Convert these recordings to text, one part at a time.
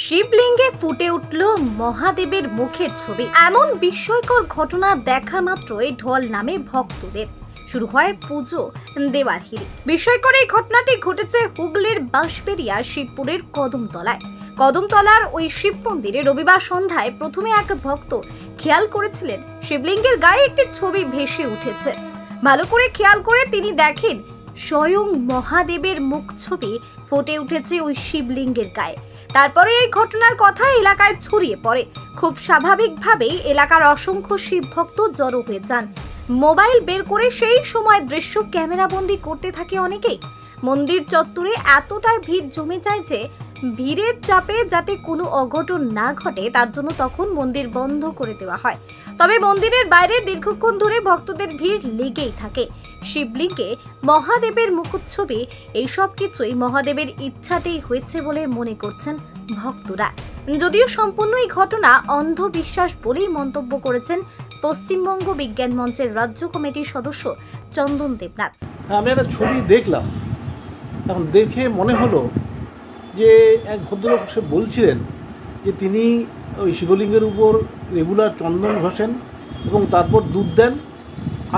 শিবলিঙ্গে ফুটে উঠল মহাদেবের মুখের ছবি। এমন বিস্ময়কর ঘটনা দেখা মাত্রই ঢল নামে ভক্তদের, শুরু হয় পুজো দেওয়ার হিড়ি। বিস্ময়কর এই ঘটনাটি ঘটেছে হুগলির বাঁশবেড়িয়া শিবপুরের কদমতলার ওই শিব মন্দিরে রবিবার সন্ধ্যায় প্রথমে এক ভক্ত খেয়াল করেছিলেন শিবলিঙ্গের গায়ে একটি ছবি ভেসে উঠেছে। ভালো করে খেয়াল করে তিনি দেখেন স্বয়ং মহাদেবের মুখ ছবি ফুটে উঠেছে ওই শিবলিঙ্গের গায়ে। তারপরে এই ঘটনার কথা এলাকায় ছড়িয়ে পড়ে। খুব স্বাভাবিকভাবেই এলাকার অসংখ্য শিব ভক্ত জড়ো হয়ে যান। মোবাইল বের করে সেই সময় দৃশ্য ক্যামেরাবন্দি করতে থাকে অনেকেই। মন্দির চত্বরে এতটাই ভিড় জমে যায় যে ভিড়ের চাপে যাতে কোনো অঘটন না ঘটে তার জন্য তখন মন্দির বন্ধ করে দেওয়া হয়। তবে মন্দিরের বাইরে দীর্ঘক্ষণ ধরে ভক্তদের ভিড় লেগেই থাকে। শিবলিঙ্গে মহাদেবের মুখচ্ছবি, এইসব কিছুই মহাদেবের ইচ্ছাতেই হয়েছে বলে মনে করছেন ভক্তরা। যদিও সম্পূর্ণ এই ঘটনা অন্ধবিশ্বাস বলেই মন্তব্য করেছেন পশ্চিমবঙ্গ বিজ্ঞান মঞ্চের রাজ্য কমিটির সদস্য চন্দন দেবনাথ। আমি একটা ছবি দেখলাম, এখন দেখে মনে হলো যে এক ভদ্রলোক সে বলছিলেন যে তিনি ওই শিবলিঙ্গের উপর রেগুলার চন্দন ঘষেন এবং তারপর দুধ দেন।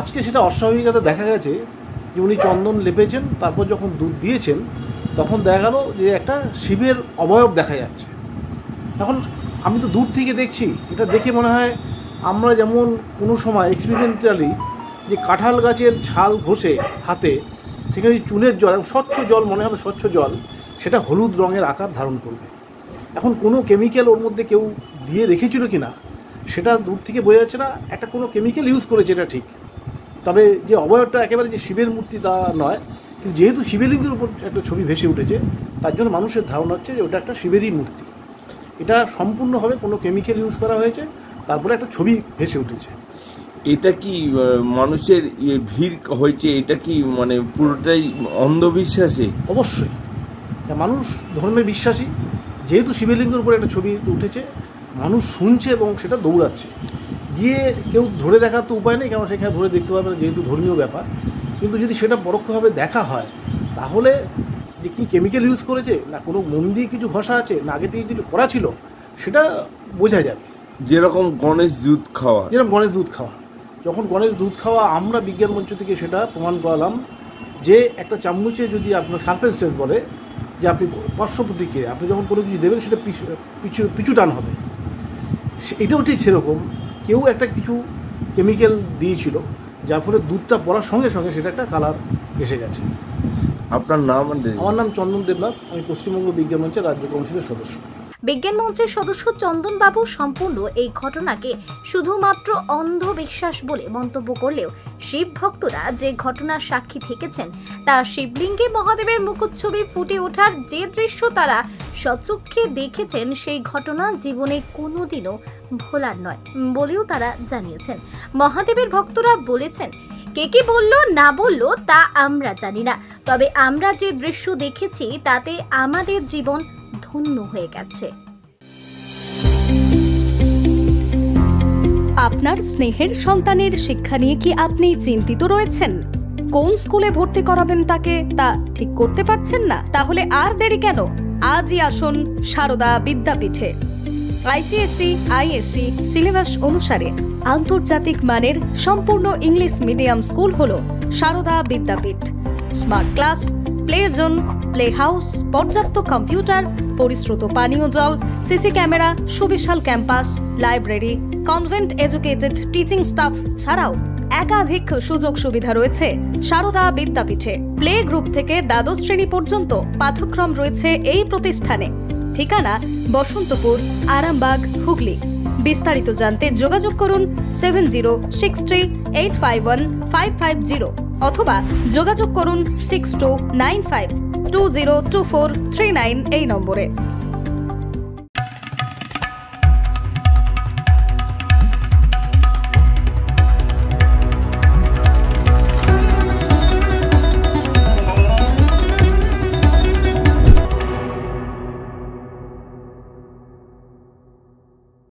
আজকে সেটা অস্বাভাবিকতা দেখা গেছে যে উনি চন্দন লেপেছেন, তারপর যখন দুধ দিয়েছেন তখন দেখা গেল যে একটা শিবের অবয়ব দেখা যাচ্ছে। এখন আমি তো দূর থেকে দেখছি, এটা দেখে মনে হয় আমরা যেমন কোনো সময় এক্সপেরিমেন্টালি যে কাঁঠাল গাছের ছাল ঘষে হাতে সেখানে চুনের জল, স্বচ্ছ জল মনে হবে স্বচ্ছ জল, সেটা হলুদ রঙের আকার ধারণ করবে। এখন কোনো কেমিক্যাল ওর মধ্যে কেউ দিয়ে রেখেছিল কি না সেটা দূর থেকে বোঝা যাচ্ছে না। একটা কোনো কেমিক্যাল ইউজ করেছে এটা ঠিক, তবে যে অবয়বটা একেবারে যে শিবের মূর্তি তা নয়। কিন্তু যেহেতু শিবলিঙ্গের উপর একটা ছবি ভেসে উঠেছে তার জন্য মানুষের ধারণা হচ্ছে যে ওটা একটা শিবেরই মূর্তি। এটা সম্পূর্ণভাবে কোনো কেমিক্যাল ইউজ করা হয়েছে, তারপরে একটা ছবি ভেসে উঠেছে। এটা কি মানুষের ভিড় হয়েছে, এটা কি মানে পুরোটাই অন্ধবিশ্বাসী? অবশ্যই মানুষ ধর্মে বিশ্বাসী, যেহেতু শিবলিঙ্গের উপরে একটা ছবি উঠেছে মানুষ শুনছে এবং সেটা দৌড়াচ্ছে। গিয়ে কেউ ধরে দেখার তো উপায় নেই, কারণ সেখানে ধরে দেখতে পাবে না যেহেতু ধর্মীয় ব্যাপার। কিন্তু যদি সেটা পরোক্ষভাবে দেখা হয় তাহলে যে কি কেমিক্যাল ইউজ করেছে, না কোনো মন্দির কিছু ঘষা আছে, না আগে থেকে কিছু করা ছিল, সেটা বোঝা যাবে। যেরকম গণেশ দুধ খাওয়া, যখন গণেশ দুধ খাওয়া আমরা বিজ্ঞান মঞ্চ থেকে সেটা প্রমাণ করালাম যে একটা চামচে যদি আপনার সার্ফেন্সেস বলে যে আপনি পার্শ্বপ্রতিকে আপনি যখন কোনো কিছু দেবেন সেটা পিছু টান হবে, এটাও ঠিক সেরকম কেউ একটা কিছু কেমিক্যাল দিয়েছিল যার ফলে দুধটা পড়ার সঙ্গে সঙ্গে সেটা একটা কালার এসে গেছে। আপনার নাম? আমার নাম চন্দন দেবনাথ, আমি পশ্চিমবঙ্গ বিজ্ঞান মঞ্চের রাজ্য কমিটির সদস্য। বিজ্ঞান মঞ্চের সদস্য চন্দনবাবু সম্পূর্ণ এই ঘটনাকে শুধুমাত্র অন্ধবিশ্বাস বলে মন্তব্য করলেও শিব ভক্তরা যে ঘটনার সাক্ষী থেকেছেন তা শিবলিঙ্গে মহাদেবের মুখচ্ছবি ফুটে ওঠার যে দৃশ্য তারা স্বচক্ষে দেখেছেন সেই ঘটনা জীবনে কোনোদিনও ভোলার নয় বলেও তারা জানিয়েছেন। মহাদেবের ভক্তরা বলেছেন, কে কি বললো না বললো তা আমরা জানি না, তবে আমরা যে দৃশ্য দেখেছি তাতে আমাদের জীবন ধন্য হয়ে গেছে। আপনার স্নেহের সন্তানের শিক্ষা নিয়ে কি আপনি চিন্তিত রয়েছেন? কোন স্কুলে ভর্তি করাবেন তাকে তা ঠিক করতে পারছেন না? তাহলে আর দেরি কেন? আজই আসুন সারদা বিদ্যাপীঠে। আইসিএসসি আইএসসি সিলেবাস অনুসারে আন্তর্জাতিক মানের সম্পূর্ণ ইংলিশ মিডিয়াম স্কুল হলো Sarada Vidyapith. Smart class, play zone, play house, পর্যাপ্ত কম্পিউটার, পরিশ্রুত পানীয় জল, সিসি ক্যামেরা, সুবিশাল campus, library, convent educated teaching staff ছাড়াও একাধিক সুযোগ সুবিধা রয়েছে সারদা বিদ্যাপীঠে। প্লে গ্রুপ থেকে দ্বাদশ শ্রেণী পর্যন্ত পাঠ্যক্রম রয়েছে এই প্রতিষ্ঠানে। ঠিকানা বসন্তপুর, আরামবাগ, হুগলি। বিস্তারিত জানতে যোগাযোগ করুন 7063851550 অথবা যোগাযোগ করুন 6295202439 এই নম্বরে।